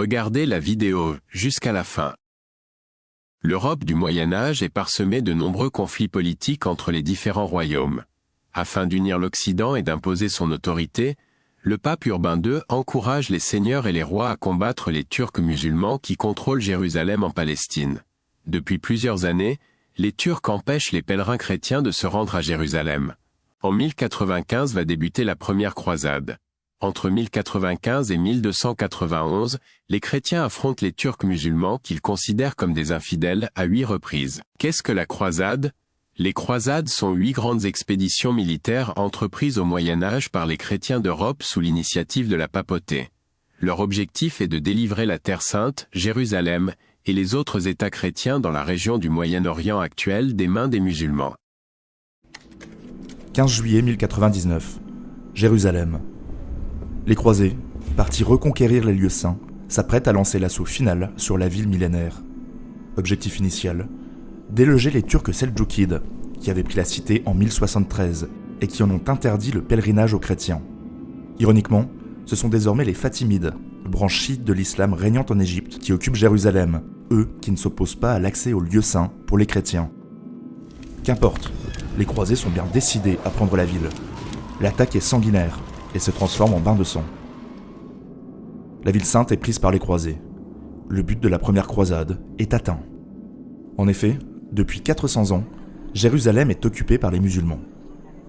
Regardez la vidéo jusqu'à la fin. L'Europe du Moyen Âge est parsemée de nombreux conflits politiques entre les différents royaumes. Afin d'unir l'Occident et d'imposer son autorité, le pape Urbain II encourage les seigneurs et les rois à combattre les Turcs musulmans qui contrôlent Jérusalem en Palestine. Depuis plusieurs années, les Turcs empêchent les pèlerins chrétiens de se rendre à Jérusalem. En 1095 va débuter la première croisade. Entre 1095 et 1291, les chrétiens affrontent les Turcs musulmans qu'ils considèrent comme des infidèles à 8 reprises. Qu'est-ce que la croisade ? Les croisades sont 8 grandes expéditions militaires entreprises au Moyen Âge par les chrétiens d'Europe sous l'initiative de la papauté. Leur objectif est de délivrer la Terre Sainte, Jérusalem, et les autres États chrétiens dans la région du Moyen-Orient actuel des mains des musulmans. 15 juillet 1099, Jérusalem. Les croisés, partis reconquérir les lieux saints, s'apprêtent à lancer l'assaut final sur la ville millénaire. Objectif initial, déloger les Turcs seldjoukides, qui avaient pris la cité en 1073 et qui en ont interdit le pèlerinage aux chrétiens. Ironiquement, ce sont désormais les Fatimides, branche chiite de l'islam régnant en Égypte, qui occupent Jérusalem, eux qui ne s'opposent pas à l'accès aux lieux saints pour les chrétiens. Qu'importe, les croisés sont bien décidés à prendre la ville. L'attaque est sanguinaire et se transforme en bain de sang. La ville sainte est prise par les croisés. Le but de la première croisade est atteint. En effet, depuis 400 ans, Jérusalem est occupée par les musulmans.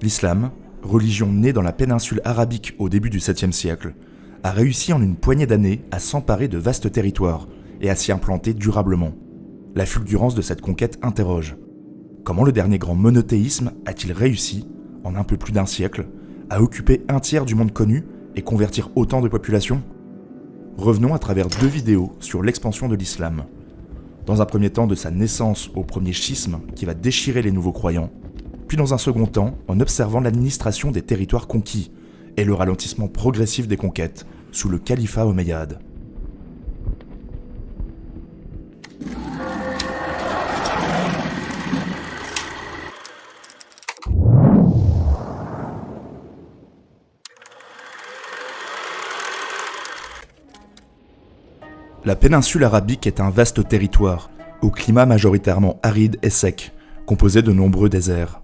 L'islam, religion née dans la péninsule arabique au début du 7e siècle, a réussi en une poignée d'années à s'emparer de vastes territoires et à s'y implanter durablement. La fulgurance de cette conquête interroge. Comment le dernier grand monothéisme a-t-il réussi, en un peu plus d'un siècle, à occuper un tiers du monde connu et convertir autant de populations ? Revenons à travers 2 vidéos sur l'expansion de l'islam. Dans un premier temps de sa naissance au premier schisme qui va déchirer les nouveaux croyants, puis dans un second temps en observant l'administration des territoires conquis et le ralentissement progressif des conquêtes sous le califat omeyyade. La péninsule arabique est un vaste territoire, au climat majoritairement aride et sec, composé de nombreux déserts.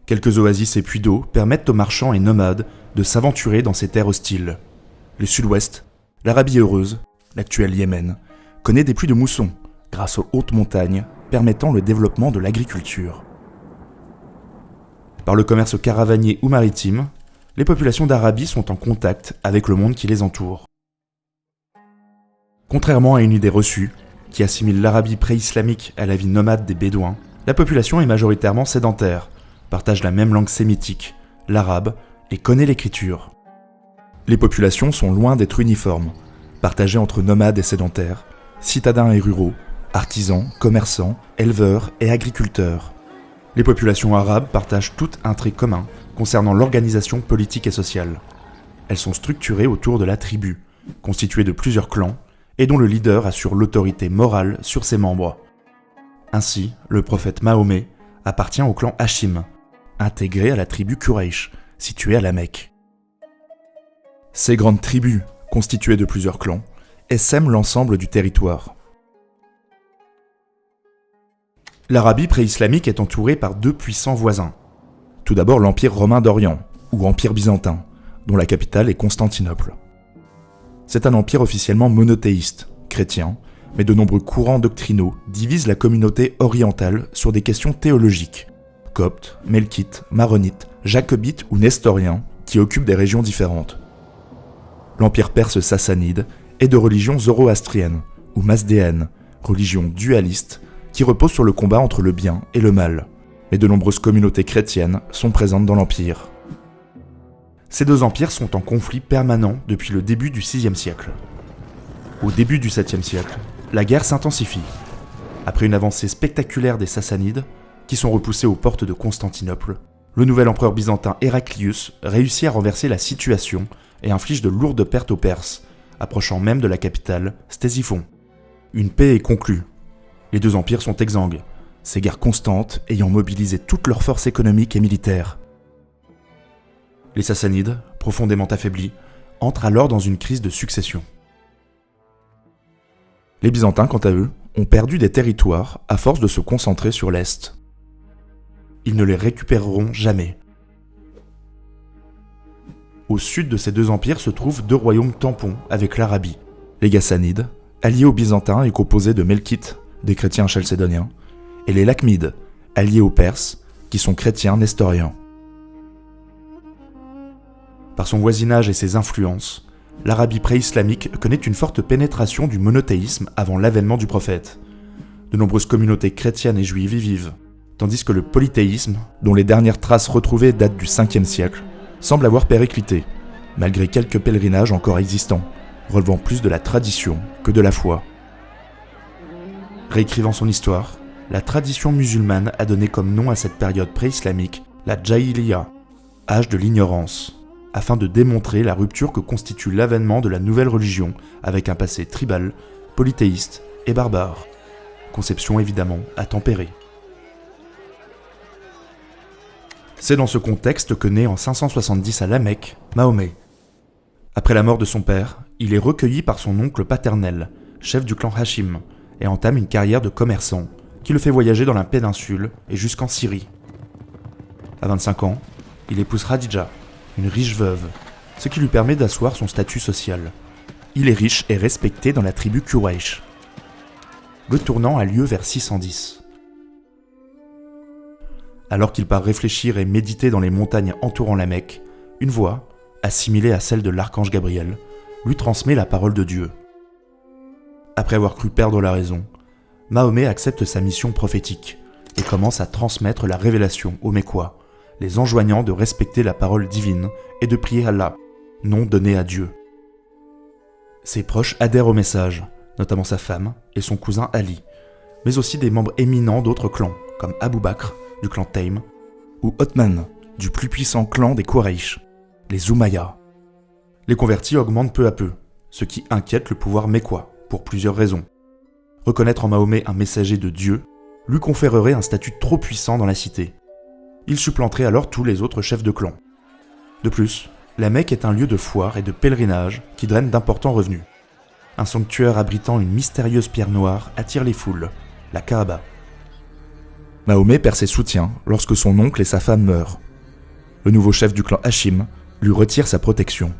Quelques oasis et puits d'eau permettent aux marchands et nomades de s'aventurer dans ces terres hostiles. Le sud-ouest, l'Arabie heureuse, l'actuel Yémen, connaît des pluies de mousson, grâce aux hautes montagnes, permettant le développement de l'agriculture. Par le commerce caravanier ou maritime, les populations d'Arabie sont en contact avec le monde qui les entoure. Contrairement à une idée reçue, qui assimile l'Arabie pré-islamique à la vie nomade des Bédouins, la population est majoritairement sédentaire, partage la même langue sémitique, l'arabe, et connaît l'écriture. Les populations sont loin d'être uniformes, partagées entre nomades et sédentaires, citadins et ruraux, artisans, commerçants, éleveurs et agriculteurs. Les populations arabes partagent toutes un trait commun concernant l'organisation politique et sociale. Elles sont structurées autour de la tribu, constituée de plusieurs clans, et dont le leader assure l'autorité morale sur ses membres. Ainsi, le prophète Mahomet appartient au clan Hachim, intégré à la tribu Quraysh, située à la Mecque. Ces grandes tribus, constituées de plusieurs clans, essaiment l'ensemble du territoire. L'Arabie pré-islamique est entourée par 2 puissants voisins. Tout d'abord l'Empire romain d'Orient, ou Empire byzantin, dont la capitale est Constantinople. C'est un empire officiellement monothéiste, chrétien, mais de nombreux courants doctrinaux divisent la communauté orientale sur des questions théologiques, coptes, melkites, maronites, jacobites ou nestoriens, qui occupent des régions différentes. L'empire perse sassanide est de religion zoroastrienne, ou mazdéenne, religion dualiste, qui repose sur le combat entre le bien et le mal, mais de nombreuses communautés chrétiennes sont présentes dans l'empire. Ces 2 empires sont en conflit permanent depuis le début du VIe siècle. Au début du VIIe siècle, la guerre s'intensifie. Après une avancée spectaculaire des Sassanides, qui sont repoussés aux portes de Constantinople, le nouvel empereur byzantin Héraclius réussit à renverser la situation et inflige de lourdes pertes aux Perses, approchant même de la capitale, Ctésiphon. Une paix est conclue. Les 2 empires sont exsangues, ces guerres constantes ayant mobilisé toutes leurs forces économiques et militaires. Les Sassanides, profondément affaiblis, entre alors dans une crise de succession. Les Byzantins, quant à eux, ont perdu des territoires à force de se concentrer sur l'Est. Ils ne les récupéreront jamais. Au sud de ces deux empires se trouvent deux royaumes tampons avec l'Arabie, les Ghassanides, alliés aux Byzantins et composés de Melkites, des chrétiens chalcédoniens, et les Lakhmides, alliés aux Perses, qui sont chrétiens nestoriens. Par son voisinage et ses influences, l'Arabie pré-islamique connaît une forte pénétration du monothéisme avant l'avènement du prophète. De nombreuses communautés chrétiennes et juives y vivent, tandis que le polythéisme, dont les dernières traces retrouvées datent du 5e siècle, semble avoir périclité, malgré quelques pèlerinages encore existants, relevant plus de la tradition que de la foi. Réécrivant son histoire, la tradition musulmane a donné comme nom à cette période pré-islamique la Jahiliya, âge de l'ignorance, afin de démontrer la rupture que constitue l'avènement de la nouvelle religion avec un passé tribal, polythéiste et barbare. Conception évidemment à tempérer. C'est dans ce contexte que naît en 570 à La Mecque, Mahomet. Après la mort de son père, il est recueilli par son oncle paternel, chef du clan Hachim, et entame une carrière de commerçant qui le fait voyager dans la péninsule et jusqu'en Syrie. À 25 ans, il épouse Khadija, une riche veuve, ce qui lui permet d'asseoir son statut social. Il est riche et respecté dans la tribu Quraysh. Le tournant a lieu vers 610. Alors qu'il part réfléchir et méditer dans les montagnes entourant la Mecque, une voix, assimilée à celle de l'archange Gabriel, lui transmet la parole de Dieu. Après avoir cru perdre la raison, Mahomet accepte sa mission prophétique et commence à transmettre la révélation aux Mécois, les enjoignant de respecter la parole divine et de prier Allah, nom donné à Dieu. Ses proches adhèrent au message, notamment sa femme et son cousin Ali, mais aussi des membres éminents d'autres clans, comme Abou Bakr, du clan Taym, ou Othman, du plus puissant clan des Quraysh, les Oumayya. Les convertis augmentent peu à peu, ce qui inquiète le pouvoir mécois, pour plusieurs raisons. Reconnaître en Mahomet un messager de Dieu lui conférerait un statut trop puissant dans la cité. Il supplanterait alors tous les autres chefs de clan. De plus, la Mecque est un lieu de foire et de pèlerinage qui draine d'importants revenus. Un sanctuaire abritant une mystérieuse pierre noire attire les foules, la Kaaba. Mahomet perd ses soutiens lorsque son oncle et sa femme meurent. Le nouveau chef du clan Hachim lui retire sa protection.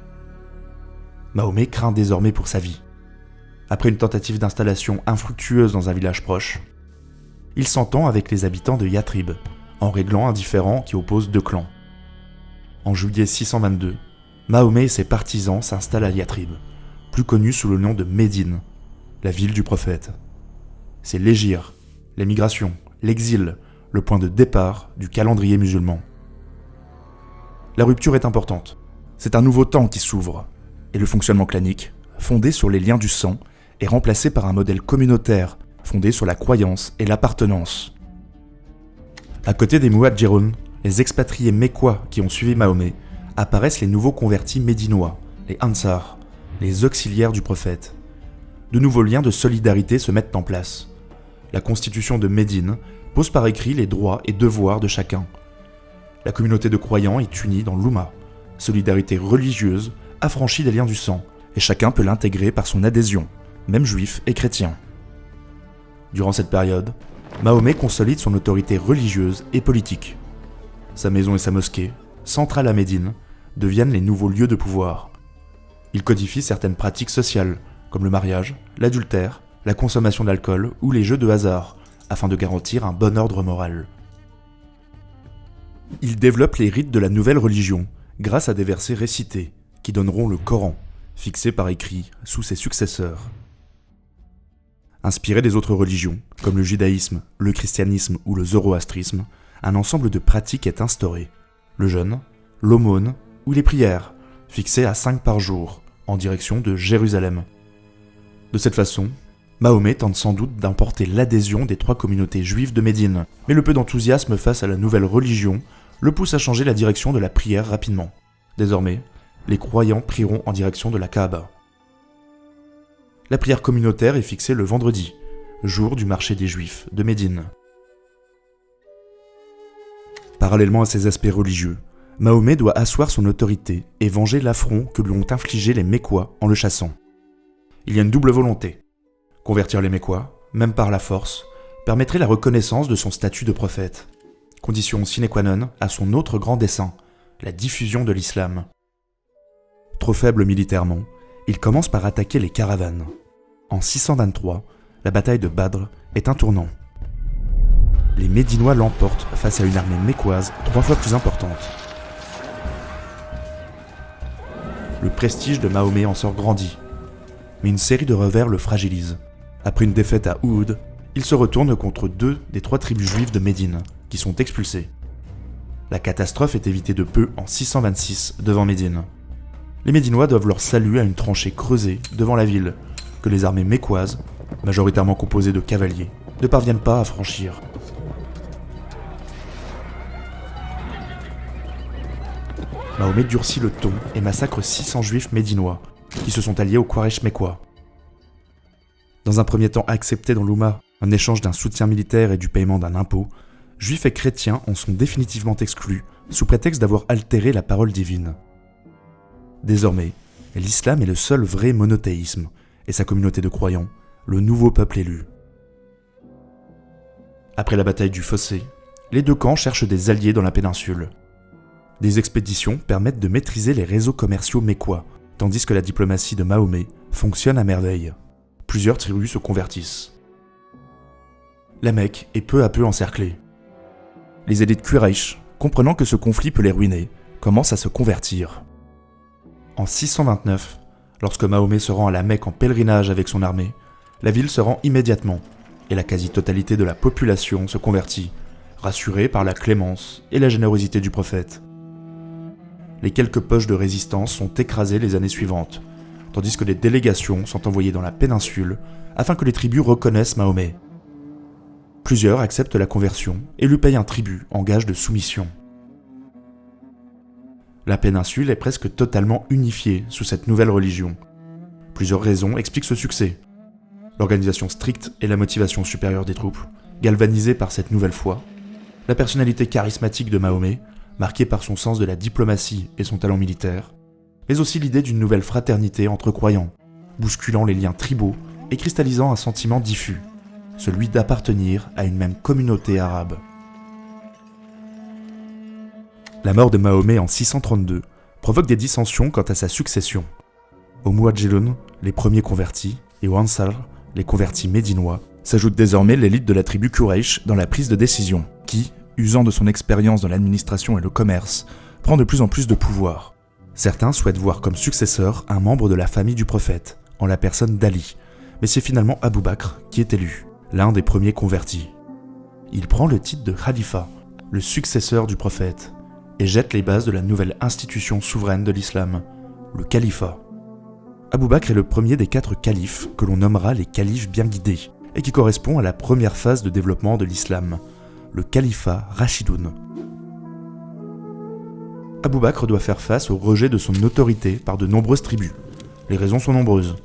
Mahomet craint désormais pour sa vie. Après une tentative d'installation infructueuse dans un village proche, il s'entend avec les habitants de Yathrib, en réglant un différend qui oppose deux clans. En juillet 622, Mahomet et ses partisans s'installent à Yathrib, plus connu sous le nom de Médine, la ville du prophète. C'est l'hégire, l'émigration, l'exil, le point de départ du calendrier musulman. La rupture est importante. C'est un nouveau temps qui s'ouvre, et le fonctionnement clanique, fondé sur les liens du sang, est remplacé par un modèle communautaire fondé sur la croyance et l'appartenance. À côté des Muhadjiroun, les expatriés mécois qui ont suivi Mahomet, apparaissent les nouveaux convertis médinois, les Ansar, les auxiliaires du prophète. De nouveaux liens de solidarité se mettent en place. La constitution de Médine pose par écrit les droits et devoirs de chacun. La communauté de croyants est unie dans l'Oumma, solidarité religieuse affranchie des liens du sang, et chacun peut l'intégrer par son adhésion, même juif et chrétien. Durant cette période, Mahomet consolide son autorité religieuse et politique. Sa maison et sa mosquée, centrale à Médine, deviennent les nouveaux lieux de pouvoir. Il codifie certaines pratiques sociales, comme le mariage, l'adultère, la consommation d'alcool ou les jeux de hasard, afin de garantir un bon ordre moral. Il développe les rites de la nouvelle religion, grâce à des versets récités, qui donneront le Coran, fixé par écrit sous ses successeurs. Inspiré des autres religions, comme le judaïsme, le christianisme ou le zoroastrisme, un ensemble de pratiques est instauré. Le jeûne, l'aumône ou les prières, fixées à 5 par jour, en direction de Jérusalem. De cette façon, Mahomet tente sans doute d'emporter l'adhésion des 3 communautés juives de Médine, mais le peu d'enthousiasme face à la nouvelle religion le pousse à changer la direction de la prière rapidement. Désormais, les croyants prieront en direction de la Kaaba. La prière communautaire est fixée le vendredi, jour du marché des Juifs de Médine. Parallèlement à ces aspects religieux, Mahomet doit asseoir son autorité et venger l'affront que lui ont infligé les Mécois en le chassant. Il y a une double volonté. Convertir les Mécois, même par la force, permettrait la reconnaissance de son statut de prophète, condition sine qua non à son autre grand dessein, la diffusion de l'islam. Trop faible militairement, il commence par attaquer les caravanes. En 623, la bataille de Badr est un tournant. Les Médinois l'emportent face à une armée mécoise 3 fois plus importante. Le prestige de Mahomet en sort grandi, mais une série de revers le fragilise. Après une défaite à Uhud, il se retourne contre 2 des 3 tribus juives de Médine, qui sont expulsées. La catastrophe est évitée de peu en 626 devant Médine. Les Médinois doivent leur salut à une tranchée creusée devant la ville, que les armées mécoises, majoritairement composées de cavaliers, ne parviennent pas à franchir. Mahomet durcit le ton et massacre 600 juifs médinois, qui se sont alliés aux Quraysh mécois. Dans un premier temps accepté dans l'Oumma, en échange d'un soutien militaire et du paiement d'un impôt, juifs et chrétiens en sont définitivement exclus, sous prétexte d'avoir altéré la parole divine. Désormais, l'islam est le seul vrai monothéisme, et sa communauté de croyants, le nouveau peuple élu. Après la bataille du Fossé, les 2 camps cherchent des alliés dans la péninsule. Des expéditions permettent de maîtriser les réseaux commerciaux mécois, tandis que la diplomatie de Mahomet fonctionne à merveille. Plusieurs tribus se convertissent. La Mecque est peu à peu encerclée. Les élites Quraysh, comprenant que ce conflit peut les ruiner, commencent à se convertir. En 629, lorsque Mahomet se rend à la Mecque en pèlerinage avec son armée, la ville se rend immédiatement, et la quasi-totalité de la population se convertit, rassurée par la clémence et la générosité du prophète. Les quelques poches de résistance sont écrasées les années suivantes, tandis que des délégations sont envoyées dans la péninsule afin que les tribus reconnaissent Mahomet. Plusieurs acceptent la conversion et lui payent un tribut en gage de soumission. La péninsule est presque totalement unifiée sous cette nouvelle religion. Plusieurs raisons expliquent ce succès. L'organisation stricte et la motivation supérieure des troupes, galvanisées par cette nouvelle foi, la personnalité charismatique de Mahomet, marquée par son sens de la diplomatie et son talent militaire, mais aussi l'idée d'une nouvelle fraternité entre croyants, bousculant les liens tribaux et cristallisant un sentiment diffus, celui d'appartenir à une même communauté arabe. La mort de Mahomet en 632 provoque des dissensions quant à sa succession. Aux Muadjilun, les premiers convertis, et aux Ansar, les convertis médinois, s'ajoute désormais l'élite de la tribu Quraysh dans la prise de décision, qui, usant de son expérience dans l'administration et le commerce, prend de plus en plus de pouvoir. Certains souhaitent voir comme successeur un membre de la famille du prophète, en la personne d'Ali, mais c'est finalement Abou Bakr qui est élu, l'un des premiers convertis. Il prend le titre de Khalifa, le successeur du prophète, et jette les bases de la nouvelle institution souveraine de l'islam, le califat. Abou Bakr est le premier des 4 califes que l'on nommera les califes bien guidés, et qui correspond à la première phase de développement de l'islam, le califat Rashidoun. Abou Bakr doit faire face au rejet de son autorité par de nombreuses tribus. Les raisons sont nombreuses.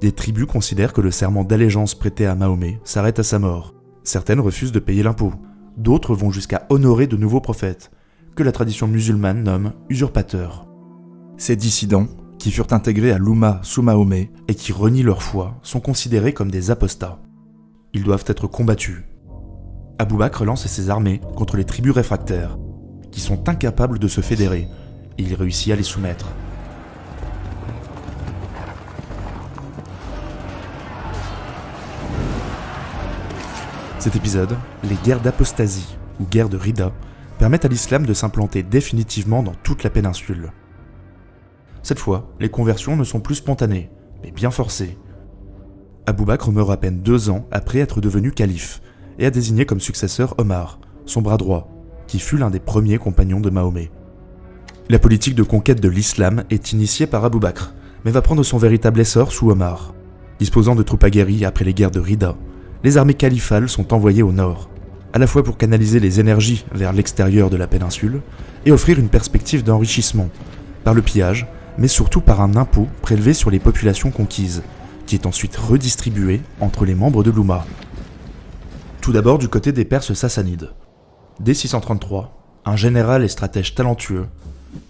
Des tribus considèrent que le serment d'allégeance prêté à Mahomet s'arrête à sa mort. Certaines refusent de payer l'impôt. D'autres vont jusqu'à honorer de nouveaux prophètes, que la tradition musulmane nomme usurpateurs. Ces dissidents, qui furent intégrés à l'Oumma sous Mahomet et qui renient leur foi, sont considérés comme des apostats. Ils doivent être combattus. Abou Bakr lance ses armées contre les tribus réfractaires, qui sont incapables de se fédérer, et il réussit à les soumettre. Cet épisode, les guerres d'apostasie, ou guerres de Rida, permettent à l'islam de s'implanter définitivement dans toute la péninsule. Cette fois, les conversions ne sont plus spontanées, mais bien forcées. Abou Bakr meurt à peine 2 ans après être devenu calife, et a désigné comme successeur Omar, son bras droit, qui fut l'un des premiers compagnons de Mahomet. La politique de conquête de l'islam est initiée par Abou Bakr, mais va prendre son véritable essor sous Omar. Disposant de troupes aguerries après les guerres de Rida, les armées califales sont envoyées au nord, à la fois pour canaliser les énergies vers l'extérieur de la péninsule et offrir une perspective d'enrichissement, par le pillage, mais surtout par un impôt prélevé sur les populations conquises, qui est ensuite redistribué entre les membres de l'Oumma. Tout d'abord du côté des Perses sassanides. Dès 633, un général et stratège talentueux,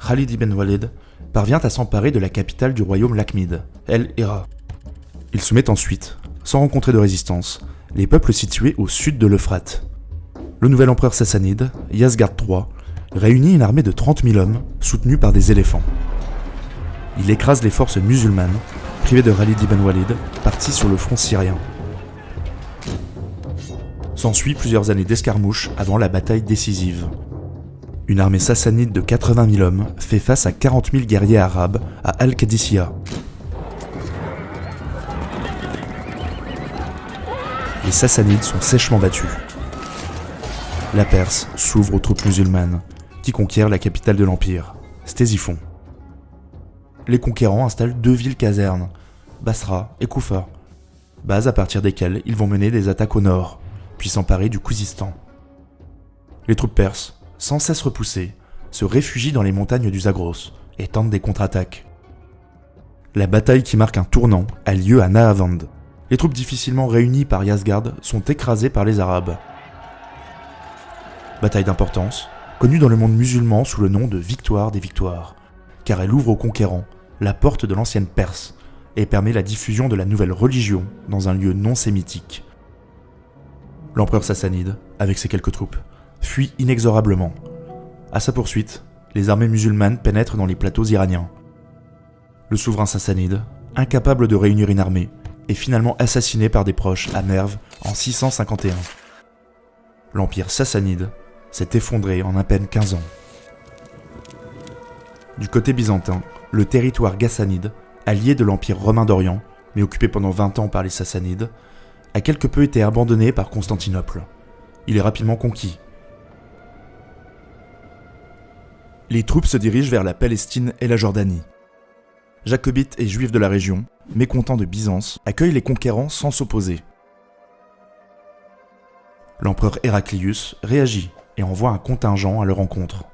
Khalid ibn Walid parvient à s'emparer de la capitale du royaume Lakhmid, El Hira. Il soumet ensuite, sans rencontrer de résistance, les peuples situés au sud de l'Euphrate. Le nouvel empereur sassanide, Yasgard III, réunit une armée de 30 000 hommes soutenus par des éléphants. Il écrase les forces musulmanes, privées de Khalid ibn Walid, parties sur le front syrien. S'ensuit plusieurs années d'escarmouches avant la bataille décisive. Une armée sassanide de 80 000 hommes fait face à 40 000 guerriers arabes à Al-Qadisiyah. Les Sassanides sont sèchement battus. La Perse s'ouvre aux troupes musulmanes, qui conquièrent la capitale de l'Empire, Ctésiphon. Les conquérants installent 2 villes-casernes, Basra et Koufa, bases à partir desquelles ils vont mener des attaques au nord, puis s'emparer du Khouzistan. Les troupes perses, sans cesse repoussées, se réfugient dans les montagnes du Zagros et tentent des contre-attaques. La bataille qui marque un tournant a lieu à Nahavand. Les troupes difficilement réunies par Yasgard sont écrasées par les Arabes. Bataille d'importance, connue dans le monde musulman sous le nom de Victoire des Victoires, car elle ouvre aux conquérants la porte de l'ancienne Perse et permet la diffusion de la nouvelle religion dans un lieu non sémitique. L'empereur sassanide, avec ses quelques troupes, fuit inexorablement. À sa poursuite, les armées musulmanes pénètrent dans les plateaux iraniens. Le souverain sassanide, incapable de réunir une armée, est finalement assassiné par des proches à Merv en 651. L'empire sassanide s'est effondré en à peine 15 ans. Du côté byzantin, le territoire ghassanide, allié de l'empire romain d'Orient, mais occupé pendant 20 ans par les Sassanides, a quelque peu été abandonné par Constantinople. Il est rapidement conquis. Les troupes se dirigent vers la Palestine et la Jordanie. Jacobites et juifs de la région, mécontents de Byzance, accueillent les conquérants sans s'opposer. L'empereur Héraclius réagit et envoie un contingent à leur rencontre.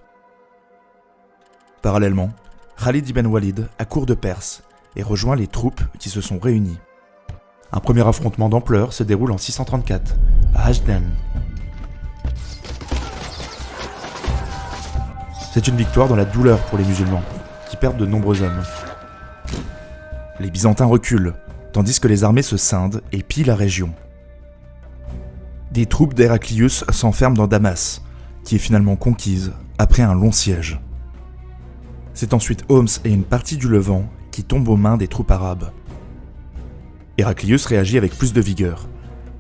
Parallèlement, Khalid ibn Walid accourt de Perse et rejoint les troupes qui se sont réunies. Un premier affrontement d'ampleur se déroule en 634, à Hajdan. C'est une victoire dans la douleur pour les musulmans, qui perdent de nombreux hommes. Les Byzantins reculent, tandis que les armées se scindent et pillent la région. Des troupes d'Héraclius s'enferment dans Damas, qui est finalement conquise après un long siège. C'est ensuite Homs et une partie du Levant qui tombent aux mains des troupes arabes. Héraclius réagit avec plus de vigueur.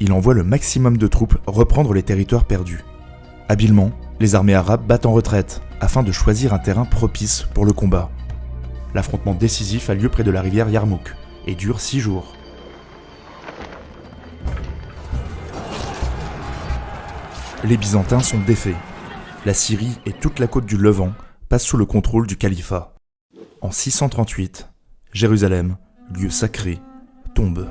Il envoie le maximum de troupes reprendre les territoires perdus. Habilement, les armées arabes battent en retraite afin de choisir un terrain propice pour le combat. L'affrontement décisif a lieu près de la rivière Yarmouk et dure 6 jours. Les Byzantins sont défaits. La Syrie et toute la côte du Levant passent sous le contrôle du califat. En 638, Jérusalem, lieu sacré, tombe.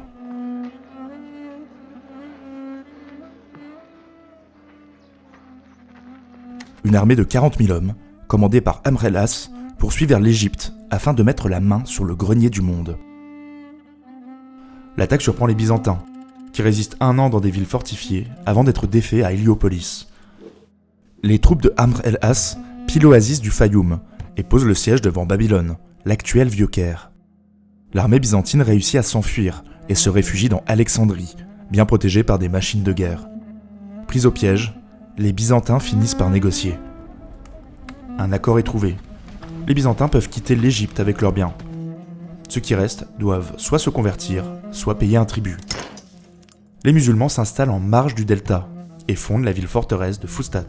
Une armée de 40 000 hommes, commandée par Amr el-As, poursuit vers l'Égypte afin de mettre la main sur le grenier du monde. L'attaque surprend les Byzantins, qui résistent 1 an dans des villes fortifiées avant d'être défaits à Héliopolis. Les troupes de Amr el-As pillent l'oasis du Fayoum et posent le siège devant Babylone, l'actuel Vieux-Caire. L'armée byzantine réussit à s'enfuir et se réfugie dans Alexandrie, bien protégée par des machines de guerre. Pris au piège, les Byzantins finissent par négocier. Un accord est trouvé. Les Byzantins peuvent quitter l'Égypte avec leurs biens. Ceux qui restent doivent soit se convertir, soit payer un tribut. Les musulmans s'installent en marge du delta et fondent la ville-forteresse de Fustat.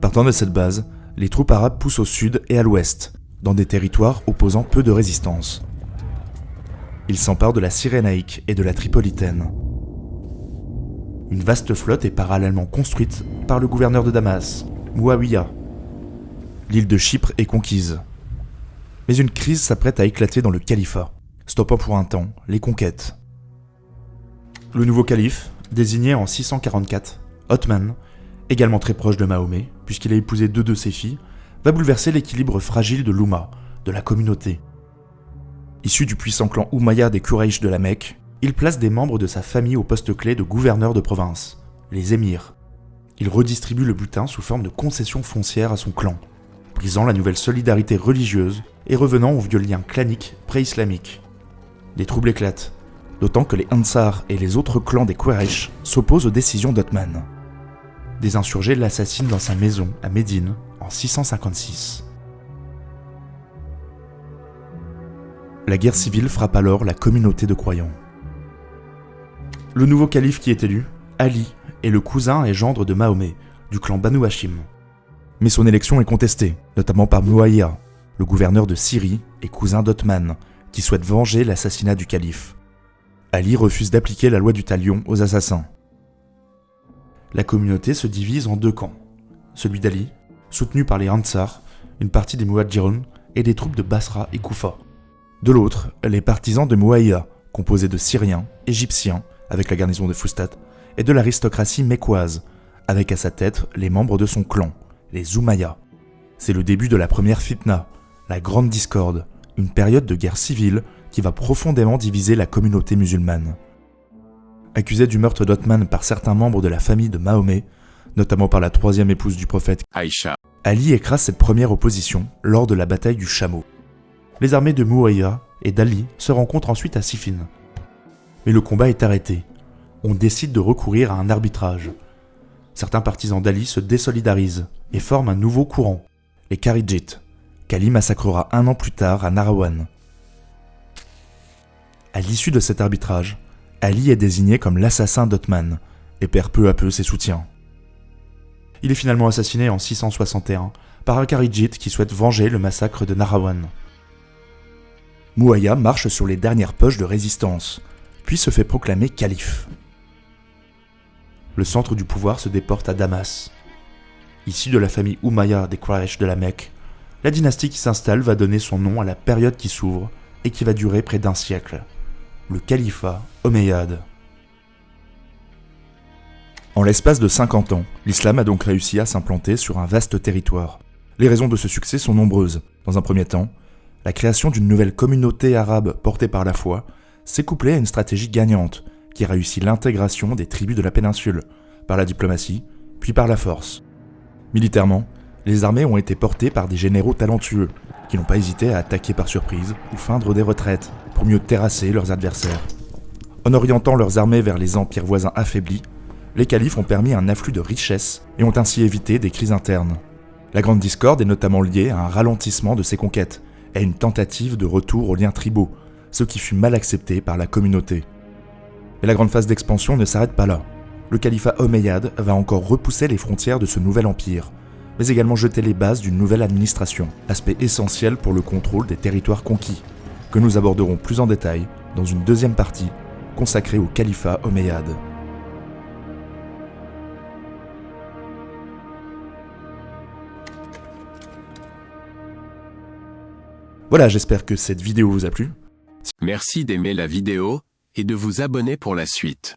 Partant de cette base, les troupes arabes poussent au sud et à l'ouest, dans des territoires opposant peu de résistance. Ils s'emparent de la Cyrénaïque et de la Tripolitaine. Une vaste flotte est parallèlement construite par le gouverneur de Damas, Mouawiya. L'île de Chypre est conquise. Mais une crise s'apprête à éclater dans le califat, stoppant pour un temps les conquêtes. Le nouveau calife, désigné en 644, Othman, également très proche de Mahomet, puisqu'il a épousé 2 de ses filles, va bouleverser l'équilibre fragile de l'Oumma, de la communauté. Issu du puissant clan Oumaya des Quraysh de la Mecque, il place des membres de sa famille au poste clé de gouverneurs de province, les émirs. Il redistribue le butin sous forme de concessions foncières à son clan. brisant la nouvelle solidarité religieuse et revenant aux vieux liens claniques pré-islamiques. Des troubles éclatent, d'autant que les Ansar et les autres clans des Quraysh s'opposent aux décisions d'Othman. Des insurgés l'assassinent dans sa maison à Médine en 656. La guerre civile frappe alors la communauté de croyants. Le nouveau calife qui est élu, Ali, est le cousin et gendre de Mahomet, du clan Banu Hashim. Mais son élection est contestée, notamment par Muawiyah, le gouverneur de Syrie et cousin d'Othman, qui souhaite venger l'assassinat du calife. Ali refuse d'appliquer la loi du talion aux assassins. La communauté se divise en deux camps. Celui d'Ali, soutenu par les Ansar, une partie des Muhadjirun et des troupes de Basra et Koufa. De l'autre, les partisans de Muawiyah, composés de Syriens, Égyptiens, avec la garnison de Fustat, et de l'aristocratie mécoise, avec à sa tête les membres de son clan, les Oumayya. C'est le début de la première fitna, la grande discorde, une période de guerre civile qui va profondément diviser la communauté musulmane. Accusé du meurtre d'Othman par certains membres de la famille de Mahomet, notamment par la troisième épouse du prophète, Aïcha, Ali écrase cette première opposition lors de la bataille du Chameau. Les armées de Muawiyah et d'Ali se rencontrent ensuite à Siffin. Mais le combat est arrêté. On décide de recourir à un arbitrage. Certains partisans d'Ali se désolidarisent et forment un nouveau courant, les Kharidjites, qu'Ali massacrera un an plus tard à Nahrawan. À l'issue de cet arbitrage, Ali est désigné comme l'assassin d'Othman et perd peu à peu ses soutiens. Il est finalement assassiné en 661 par un Kharidjite qui souhaite venger le massacre de Nahrawan. Muawiyah marche sur les dernières poches de résistance, puis se fait proclamer calife. Le centre du pouvoir se déporte à Damas. Issu de la famille Oumayya des Quraysh de la Mecque, la dynastie qui s'installe va donner son nom à la période qui s'ouvre et qui va durer près d'un siècle, le califat omeyyade. En l'espace de 50 ans, l'islam a donc réussi à s'implanter sur un vaste territoire. Les raisons de ce succès sont nombreuses. Dans un premier temps, la création d'une nouvelle communauté arabe portée par la foi s'est couplée à une stratégie gagnante qui réussit l'intégration des tribus de la péninsule, par la diplomatie, puis par la force. Militairement, les armées ont été portées par des généraux talentueux, qui n'ont pas hésité à attaquer par surprise ou feindre des retraites, pour mieux terrasser leurs adversaires. En orientant leurs armées vers les empires voisins affaiblis, les califes ont permis un afflux de richesses et ont ainsi évité des crises internes. La grande discorde est notamment liée à un ralentissement de ces conquêtes, et à une tentative de retour aux liens tribaux, ce qui fut mal accepté par la communauté. Mais la grande phase d'expansion ne s'arrête pas là. Le califat omeyyade va encore repousser les frontières de ce nouvel empire, mais également jeter les bases d'une nouvelle administration, aspect essentiel pour le contrôle des territoires conquis, que nous aborderons plus en détail dans une deuxième partie consacrée au califat omeyyade. Voilà, j'espère que cette vidéo vous a plu. merci d'aimer la vidéo et de vous abonner pour la suite.